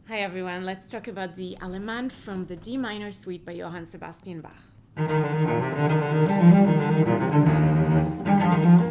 Hi everyone, let's talk about the Allemande from the D minor suite by Johann Sebastian Bach.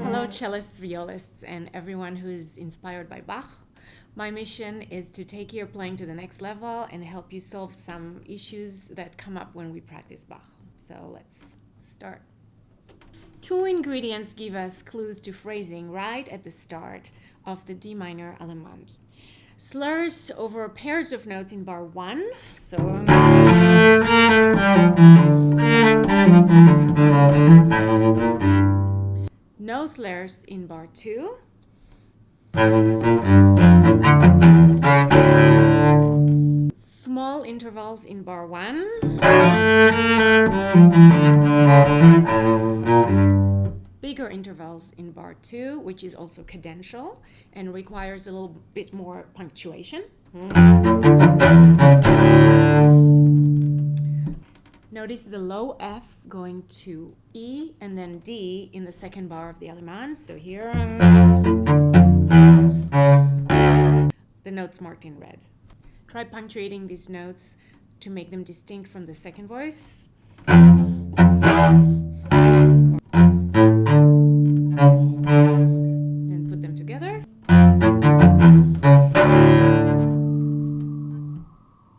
Hello cellists, violists, and everyone who is inspired by Bach. My mission is to take your playing to the next level and help you solve some issues that come up when we practice Bach. So let's start. Two ingredients give us clues to phrasing right at the start of the D minor Allemande. Slurs over pairs of notes in bar 1, so no slurs in bar 2, small intervals in bar 1, bigger intervals in bar 2, which is also cadential and requires a little bit more punctuation. Notice the low F going to E and then D in the second bar of the Allemande. So here, the notes marked in red. Try punctuating these notes to make them distinct from the second voice. Then put them together.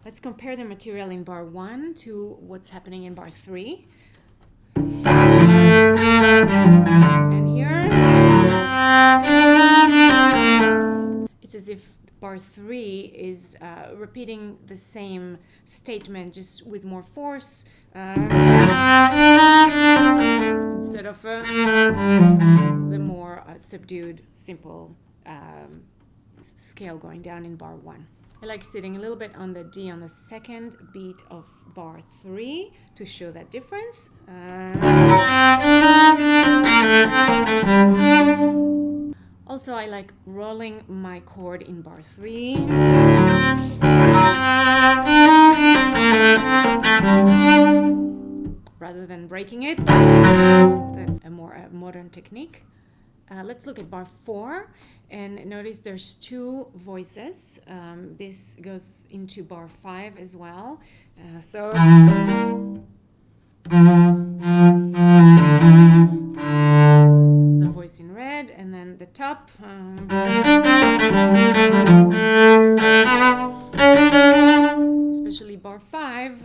Let's compare the material in bar 1 to what's happening in bar 3. And here, it's as if bar 3 is repeating the same statement just with more force instead of the more subdued, simple scale going down in bar 1. I like sitting a little bit on the D on the second beat of bar 3 to show that difference. Also, I like rolling my chord in bar 3. Rather than breaking it. That's a more modern technique. Let's look at bar 4 and notice there's two voices. This goes into bar 5 as well. The voice in red and then the top. Especially bar 5.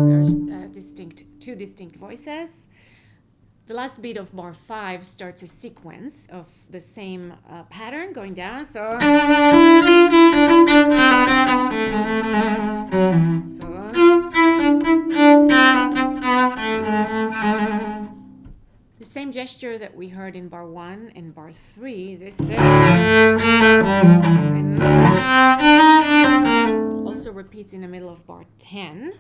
There's two distinct voices. The last beat of bar 5 starts a sequence of the same pattern going down. The same gesture that we heard in bar 1 and bar 3, this also repeats in the middle of bar 10.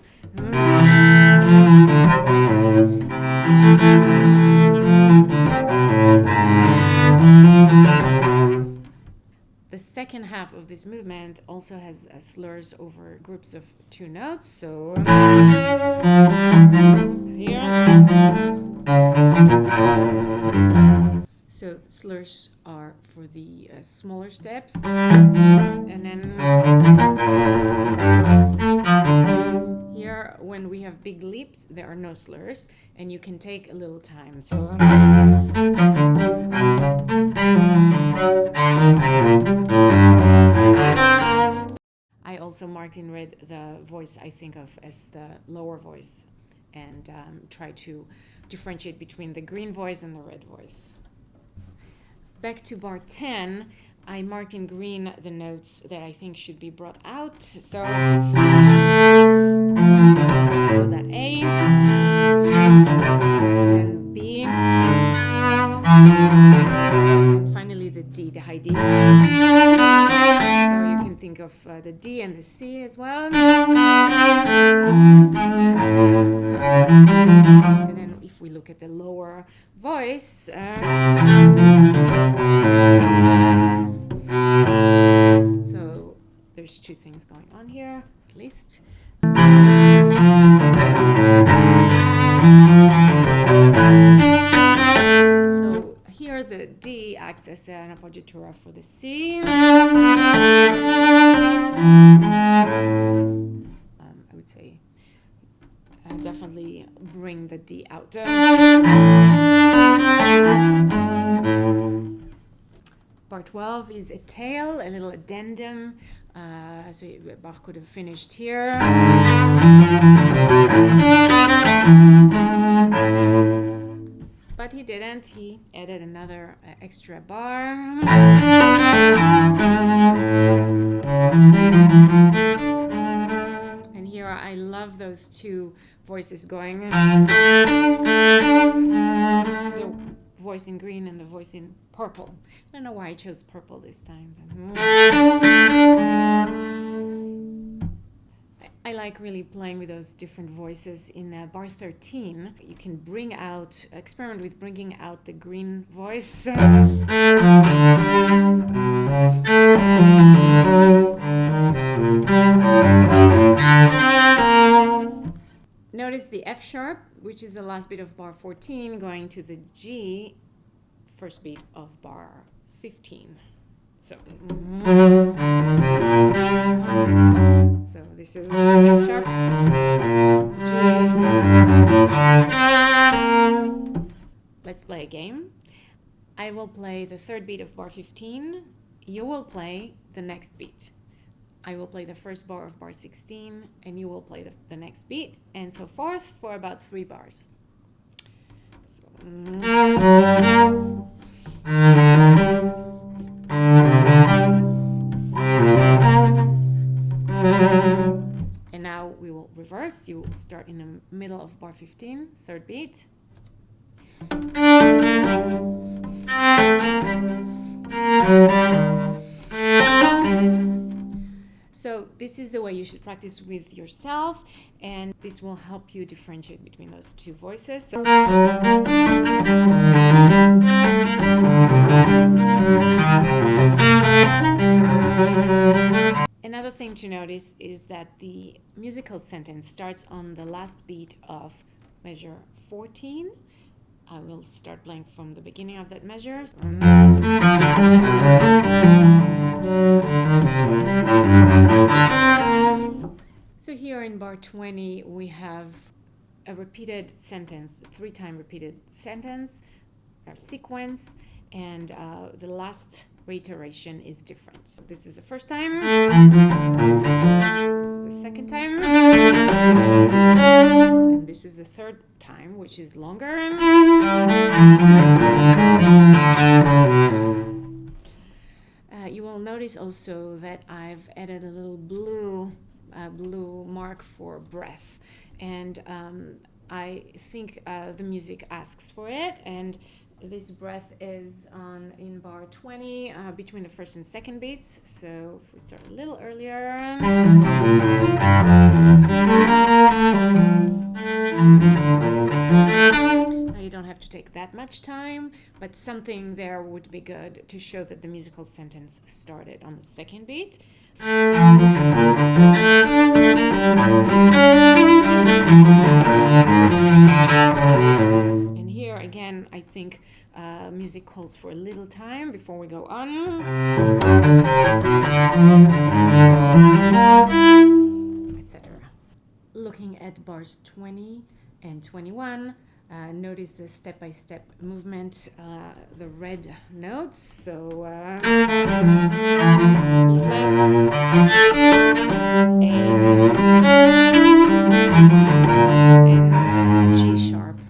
The second half of this movement also has slurs over groups of two notes. So here. So the slurs are for the smaller steps, and then here when we have big leaps there are no slurs and you can take a little time. So I also marked in red the voice I think of as the lower voice and try to differentiate between the green voice and the red voice. Back to bar 10, I marked in green the notes that I think should be brought out. So that A, then B, and finally the D, the high D. So you can think of the D and the C as well. And then if we look at the lower voice, so there's two things going on here, at least. So here the D acts as an appoggiatura for the C. D out. Bar 12 is a tail, a little addendum. So Bach could have finished here. But he didn't. He added another extra bar. And here I love those two voices going. The voice in green and the voice in purple. I don't know why I chose purple this time. I like really playing with those different voices. In bar 13, you can experiment with bringing out the green voice. Notice the F sharp, which is the last beat of bar 14, going to the G, first beat of bar 15. So this is F sharp, G. Let's play a game. I will play the third beat of bar 15. You will play the next beat. I will play the first bar of bar 16, and you will play the next beat, and so forth for about 3 bars. So, and now we will reverse. You will start in the middle of bar 15, third beat. So this is the way you should practice with yourself, and this will help you differentiate between those two voices. So another thing to notice is that the musical sentence starts on the last beat of measure 14. I will start playing from the beginning of that measure. So here in bar 20, we have a repeated sentence, 3-time repeated sentence, sequence, and the last reiteration is different. So this is the first time, this is the second time, and this is the third time, which is longer. You will notice also that I've added a little blue mark for breath, and I think the music asks for it, and this breath is in bar 20 between the first and second beats. So if we start a little earlier, now you don't have to take that much time, but something there would be good to show that the musical sentence started on the second beat. And here again, I think music calls for a little time before we go on, etc. Looking at bars 20 and 21, notice the step-by-step movement, the red notes. So B flat, A, and G sharp.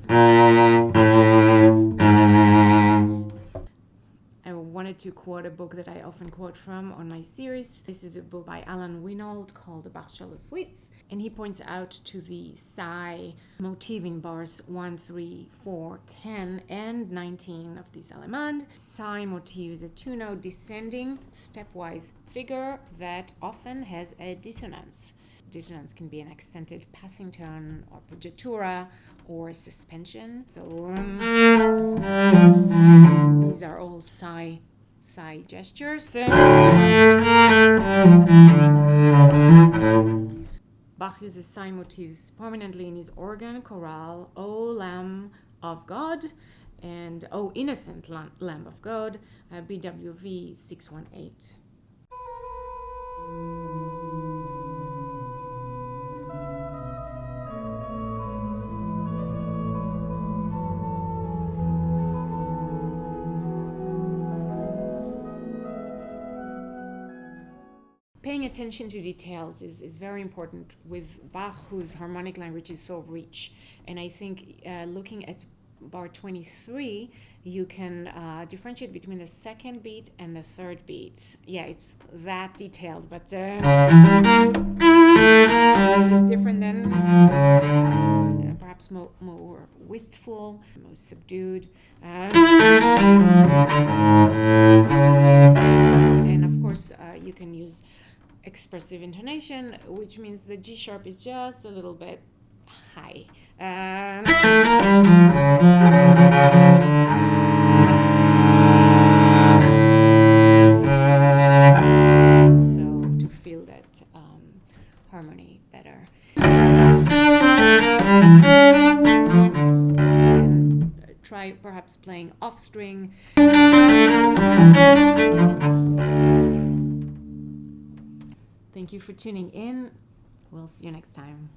I wanted to quote a book that I often quote from on my series. This is a book by Winold called the Bach Cello Suites. And he points out to the Sigh motif in bars 1, 3, 4, 10, and 19 of this Allemande. Sigh motif is a 2-note descending, stepwise figure that often has a dissonance. Dissonance can be an accented passing tone or appoggiatura or suspension. So these are all sigh gestures. Bach uses sigh motifs prominently in his organ chorale, O Lamb of God, and O Innocent Lamb of God, BWV 618. paying attention to details is very important with Bach, whose harmonic language is so rich. And I think looking at bar 23, you can differentiate between the second beat and the third beat. Yeah, it's that detailed, but it's different than perhaps more wistful, more subdued. And of course, you can use expressive intonation, which means the G sharp is just a little bit high. So to feel that harmony better. And try perhaps playing off string. Thank you for tuning in. We'll see you next time.